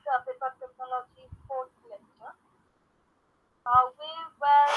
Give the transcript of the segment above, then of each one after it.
Paper Technology fourth lecture. We were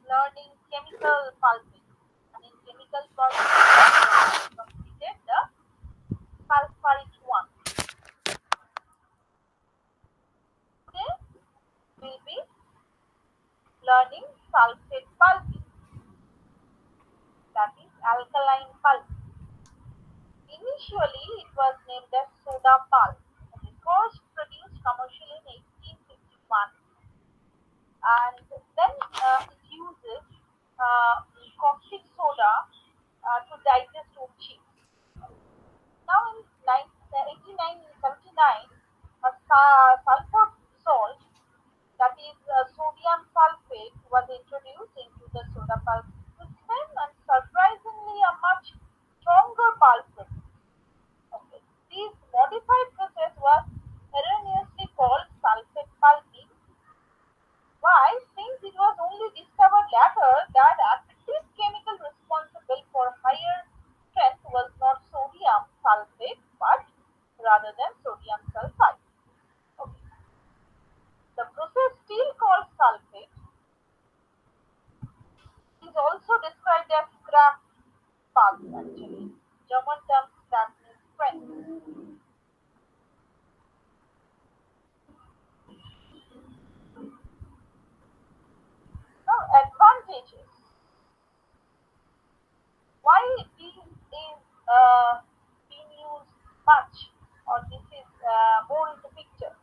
learning chemical pulping. And in chemical pulping, we completed the sulfuric one. Today, we'll be learning sulfate pulping, that is alkaline pulp. Initially, it was named as soda pulp. It was produced commercially in 1851, and then it uses caustic soda to digest wood chips. Now in 1879, a sulfur salt, that is sodium sulfate, was introduced into the soda pulp system, and surprisingly a much stronger pulp produced. Okay. This modified process was erroneously called sulfate pulping. Why? Since it was only discovered later that active chemical responsible for higher strength was not sodium sulfate but rather than sodium sulfite. Okay. The process still called sulfate is also described as craft pulp actually. German term craft means strength. Now advantages. Why this is being used much, or this is more in the picture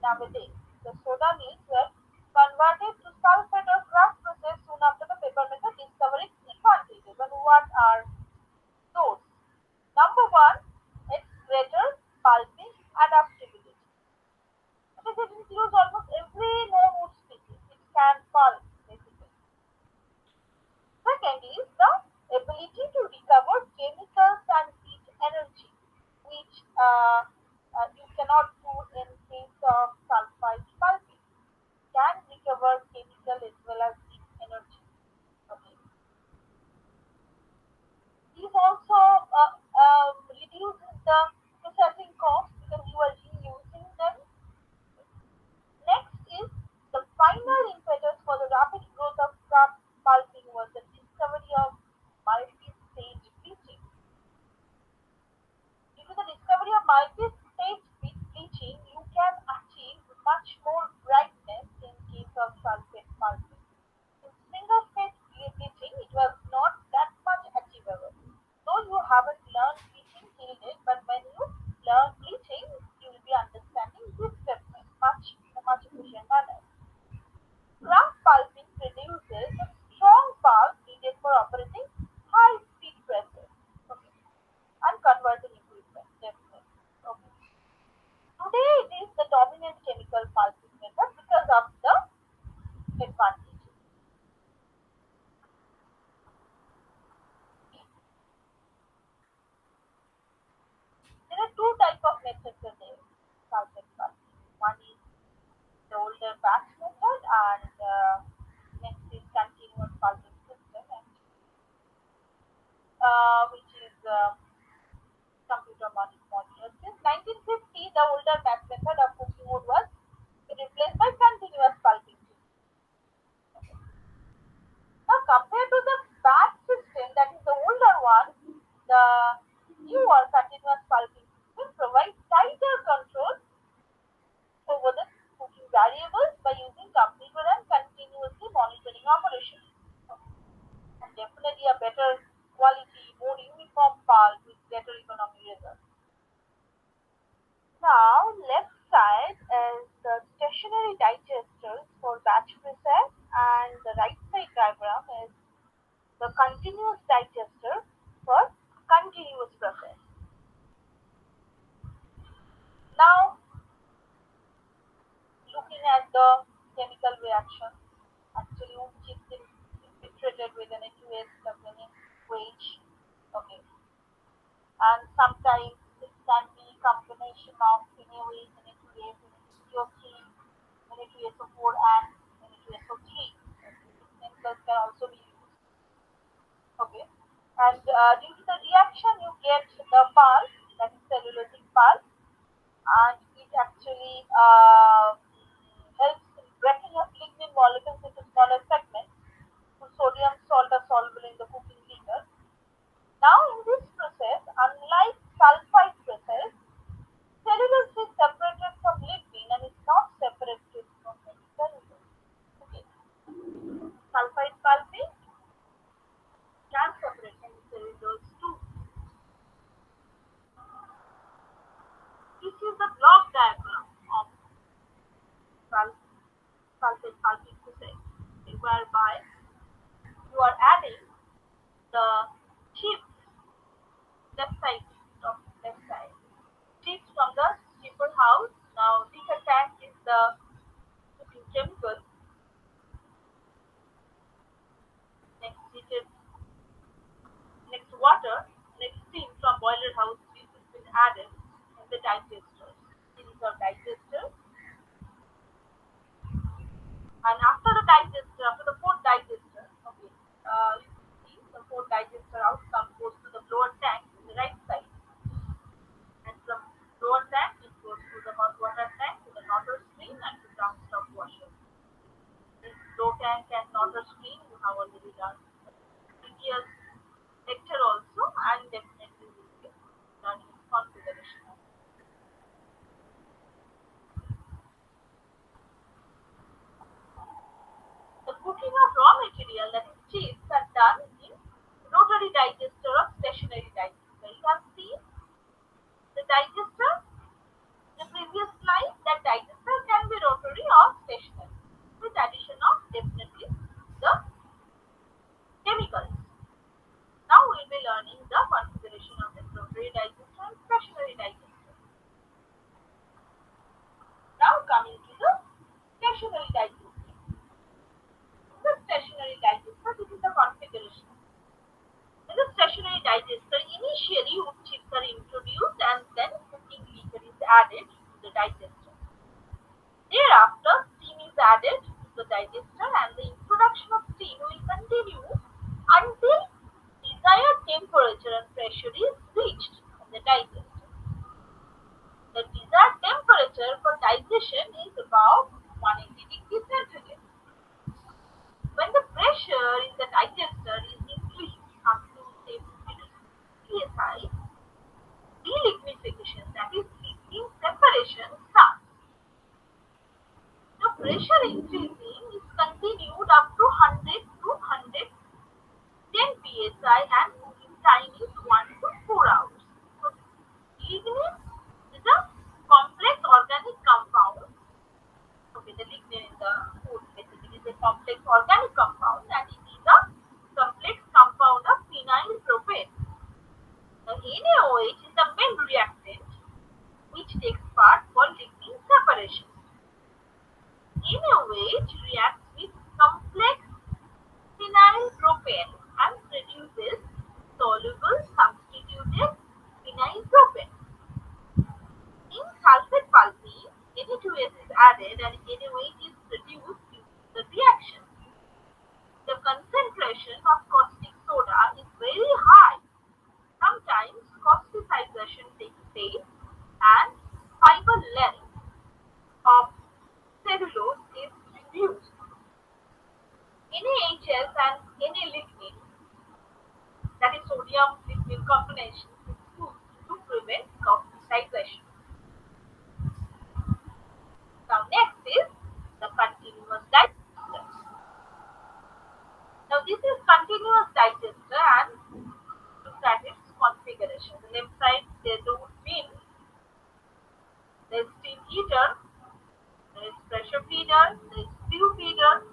nowadays? The soda mills were converted to sulfate or craft process soon after the paper maker discovered its advantages. And what are those? Number one, it's greater pulping adaptability. Because it includes almost every known wood species. It can pulp basically. Second is the ability to recover chemicals and heat energy, which you cannot do in case of sulfide pulping. Can recover chemical as well as heat energy. Okay. This also reduces the processing cost because you are reusing them. Next is the final impetus for the rapid growth of craft pulping was the discovery of multi-stage bleaching. Due to the discovery of multi-stage bleaching, you can achieve much more brightness in case of sulfate pulping. In single-stage bleaching, it was not that much achievable. Though you haven't learned bleaching till date, but when you learn bleaching, you will be understanding this step much in a much efficient manner. Craft pulping produces a strong pulp needed for operating high-speed presses, okay, and converting equipment. Definitely. Okay. Today it is the dominant chemical pulping method because of the advantages. There are two types of methods in there, sulfate pulping. One is the older batch method, and next is continuous pulping system, which is computer modular. Since 1950, the older batch method of cooking wood was replaced by continuous pulping system. Okay. Now, compared to the batch system, that is the older one, the newer continuous pulping system provides tighter control over the cooking variables by using computer and continuously monitoring operations. Okay. And definitely a better quality, more uniform pulp with better economy results. Now, left side is the stationary digesters for batch process, and the right side diagram is the continuous digester for continuous process. Now, looking at the chemical reaction, actually which is infiltrated with an H2S containing wage. Okay. And sometimes it can be combination of NaOH, Na2S, Na2CO3, Na2SO4 and Na2SO3. These chemicals can also be used. Okay. And due to the reaction, you get the pulp, that is cellulosic pulp, and it it actually helps in breaking up lignin molecules into smaller segments. So sodium salt are soluble in the cooking liquor. Now, in this process, unlike sulfide process, cellulose is separated from lignin and is not separated from any cellulose. Okay. Sulfide pulping can separate any cellulose too. This is the block diagram of sulfate pulping process, whereby you are adding the chips left side of left side. Chips from the chipper house. Now thicker tank is the cooking chemical. Next heated, next water, next steam from boiler house. This has been added in the digesters. These are digesters. And after the digester, after the fourth digester, okay, you can see the fourth digester outcome goes to the blower tank in the right side. And from blower tank, it goes to the hot water tank, to the Nozzle stream, and to downstroke washer. This blow tank and Nozzle stream you have already done previous lecture also, and definitely will be done in configuration. The cooking of raw material, that is chips, are done in rotary digester or stationary digester. You have seen the digester, the previous slide, that digester can be rotary or stationary with addition of definitely the chemicals. Now we will be learning the configuration of this rotary digester and stationary digester. Now coming to the stationary digester. The stationary digester, this is the configuration. In the stationary digester, initially wood chips are introduced and then cooking liquor is added to the digester. Thereafter, steam is added to the digester and the introduction of steam will continue until desired temperature and pressure is reached in the digester. The desired temperature for digestion is about 180 degrees centigrade. When the pressure in the digester is increased up to say 50 to 60 psi, delignification, that is lignin separation, starts. The pressure increasing is continued up to 100 to 110 psi and cooking time is 1 to 4 hours. So, lignin is a complex organic compound. Okay, the lignin in the food basically is a complex organic compound and it is a complex compound of phenyl propane. The NaOH is the main reactant which takes part for lignin separation. NaOH reacts with complex phenyl propane and produces soluble substituted phenyl propane. In sulfate pulping, Na2S is added and NaOH is produced due to the reaction. The concentration of caustic soda is very high. Sometimes causticization takes place and fiber length of cellulose is reduced. NaHS and Na-lignin, that is sodium lignin combination, is used to prevent causticization. Now next is the continuous digester. Now this is continuous digester and look at its configuration. The left side there is the wood bin, there is steam heater, there is pressure feeder, there is spew feeder.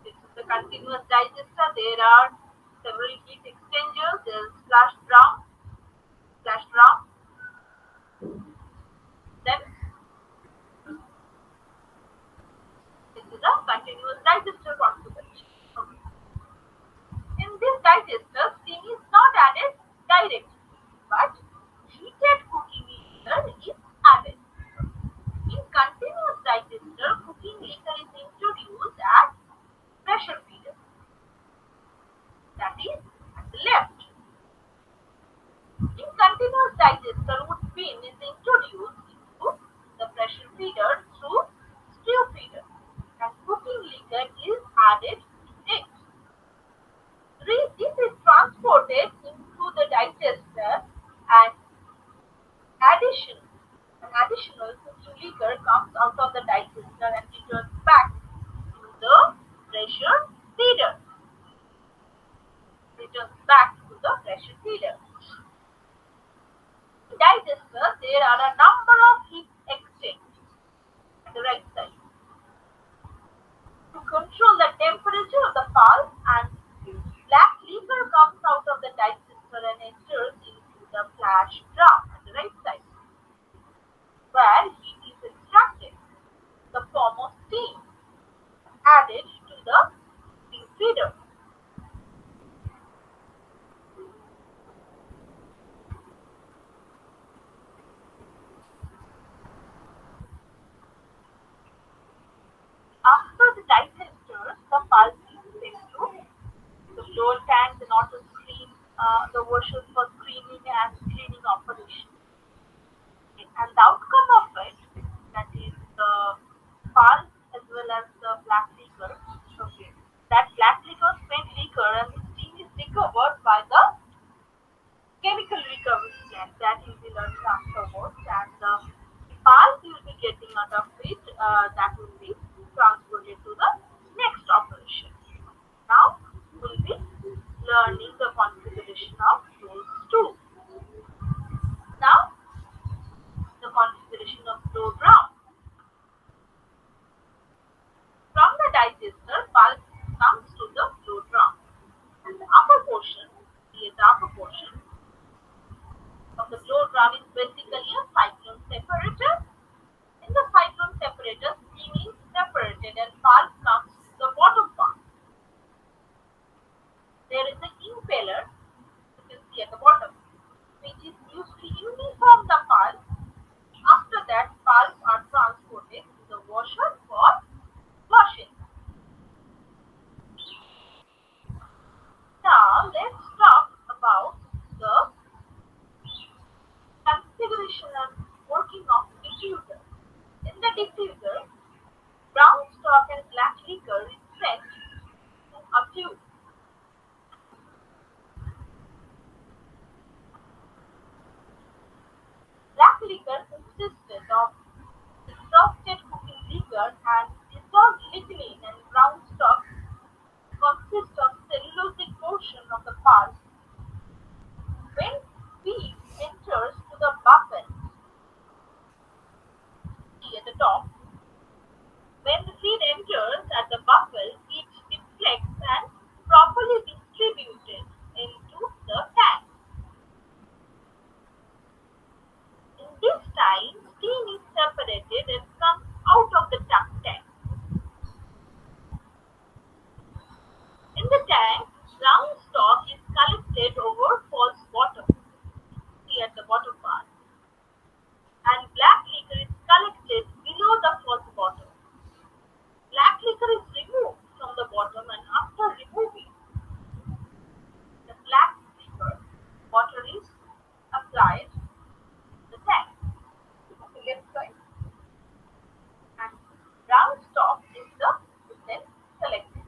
This is the continuous digester. There are several heat exchangers. There is flash drum. Then this is a continuous digester configuration. Okay. In this digester, steam is not added directly, but heated cooking liquor is added. In continuous digester, cooking liquor is introduced at pressure feeder, that is at the left. In continuous digester, wood bin is introduced feeder through stew feeder, and cooking liquid is added to it. This is transported into the digester, and addition an additional cooking liquor comes out of the digester and returns back to the pressure feeder. In digester, there are a number of heat exchangers at the right side to control the temperature of the pulp, and black liquor comes out of the digester and enters into the flash drum at the right side, where heat is extracted in the form of steam added to the steam feeder. After the digesters, the pulp is sent to the floor tank, the nozzle screen, the washers for screening and cleaning operation. And the outcome of it, that is the pulp as well as the black liquor. Okay. That black liquor, spent liquor, and the steam is recovered by the chemical recovery plant that will be learning afterwards. And the pulp you will be getting out of it, that will be transported to the next operation. Now we'll be learning the configuration of those two. Now the configuration of flow drum. From the digester, pulp comes to the flow drum, and the upper portion, of the flow drum is basically a cyclone separator. In the cyclone separator, steam is separated and pulp comes to the bottom part. There is an impeller, you can see at the bottom, which is used to uniform the pulp. After that, pulp are transported to the washer for washing. Now let's talk about the configuration and working of diffuser. In the diffuser, brown stock and black liquor is sent to a tube. Black liquor consisted of exhausted cooking liquor and dissolved lignine, and brown stock consists of cellulosic portion of the pulp. When feed enters to the buffet, see at the top, when the feed enters at the buffet, it deflects and properly distributed into the tank. In this time, steam is separated and comes out of the tank. In the tank, brown stock is collected over false bottom, see at the bottom part, and black liquor is collected below the false bottom. Black liquor is removed from the bottom, and after removing the black liquor, water is applied to the tank. Okay, left side. And brown stock is then selected.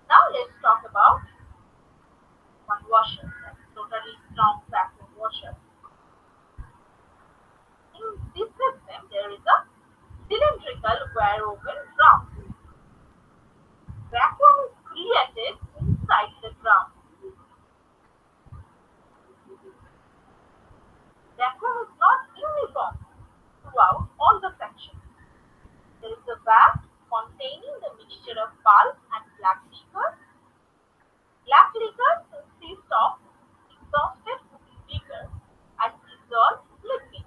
Now let's talk about one washer, Rotary strong vacuum washer. In this system, there is a cylindrical wire open drum. Vacuum is created inside the drum. Vacuum is not uniform throughout all the sections. There is a vat containing the mixture of pulp and black liquor. Black liquor consists of exhausted cooking liquor and dissolved liquid.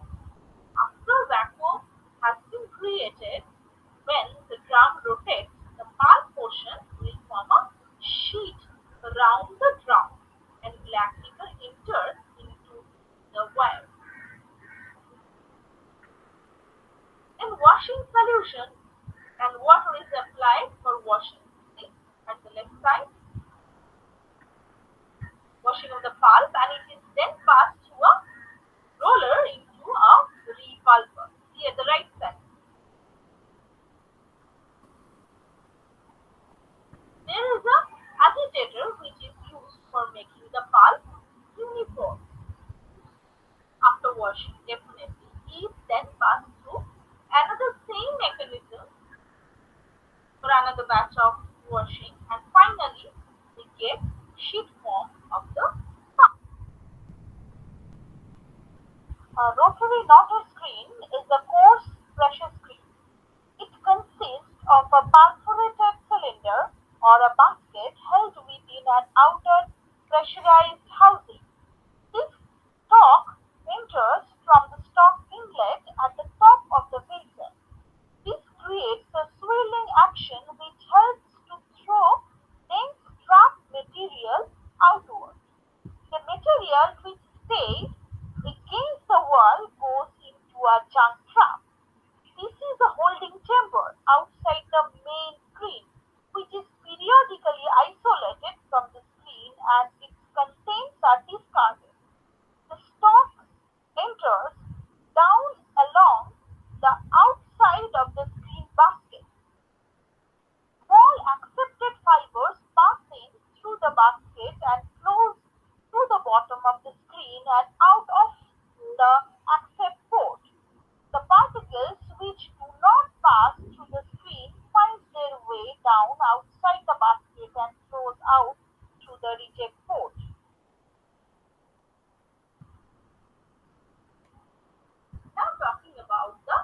After vacuum has been created, when the drum rotates, the pulp portion will form a sheet around the drum, and black liquor enters into the wire. In washing solution, and water is applied for washing. washing of the pulp, and it is then passed through a roller into a repulper. See at the right side. There is a agitator which is used for making the pulp uniform. After washing, definitely, it is then passed through another same mechanism for another batch of washing, and finally we get sheet form of the pulp. A rotary knotter screen is a coarse pressure screen. It consists of a perforated cylinder or a basket held within an outer pressurized housing. This stock enters from the stock inlet at the top of the vessel. This creates a swirling action which helps to throw dense trapped material outward. The material which stays against the wall goes into a junk trap. This is a holding chamber outside the main screen, which is periodically isolated from the screen and its contents are discarded. The stock enters down along the outside of the screen basket. Small accepted fibers pass in through the basket and flows to the bottom of the screen and out of the accept port. The particles which do not pass through the screen find their way down outside the basket and flows out through the reject port. Now talking about the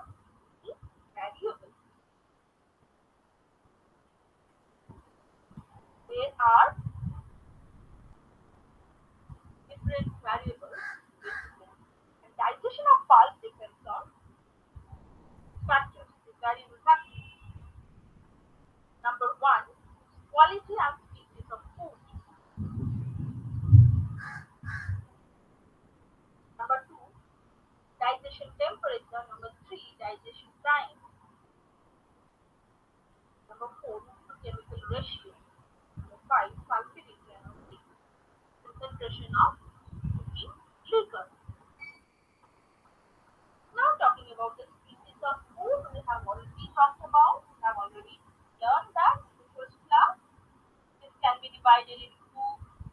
variables. There are different variables and digestion of pulp depends on factors, the variable factors. Number one, quality and species of food. Number two, digestion temperature. Number three, digestion time. Number four, to chemical ratio. Number five, sulfidity. And number six, concentration of cooking liquor. Now talking about the species of food, we have already talked about, we have already learned that in the first class. This can be divided into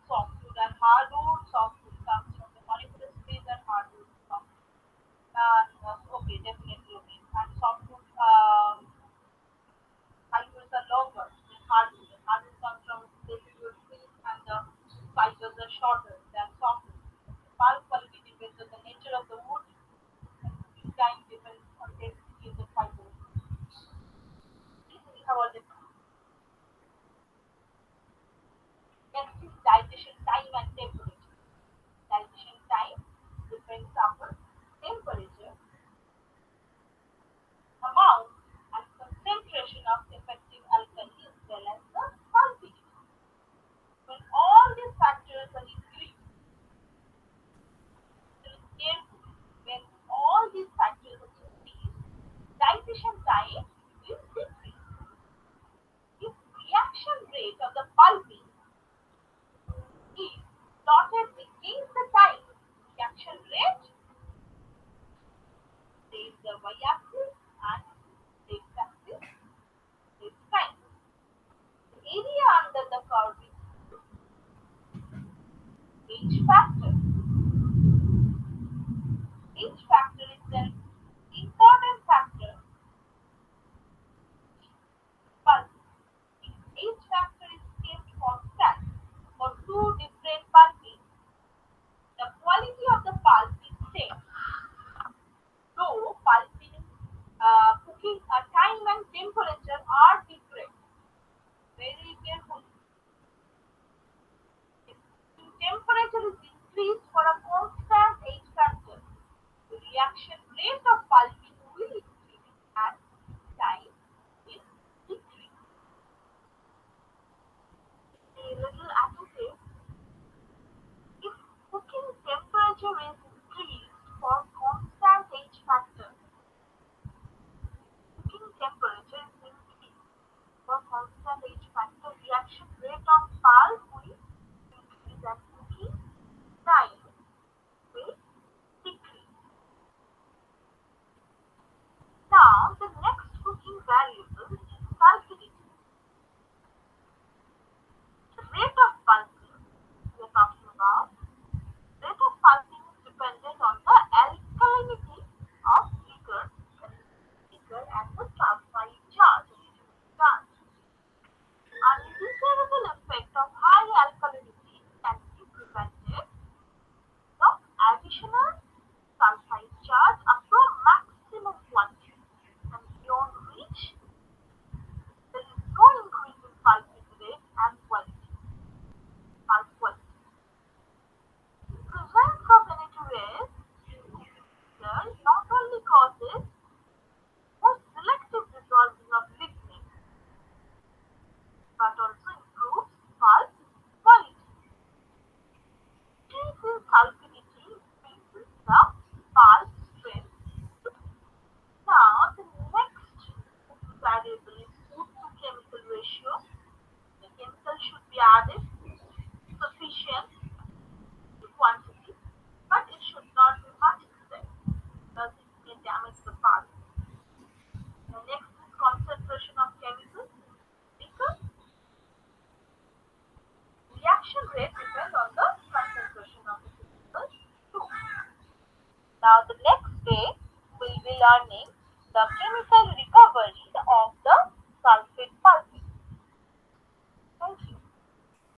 softwood and hardwood. Softwood comes from the coniferous phase and hardwood from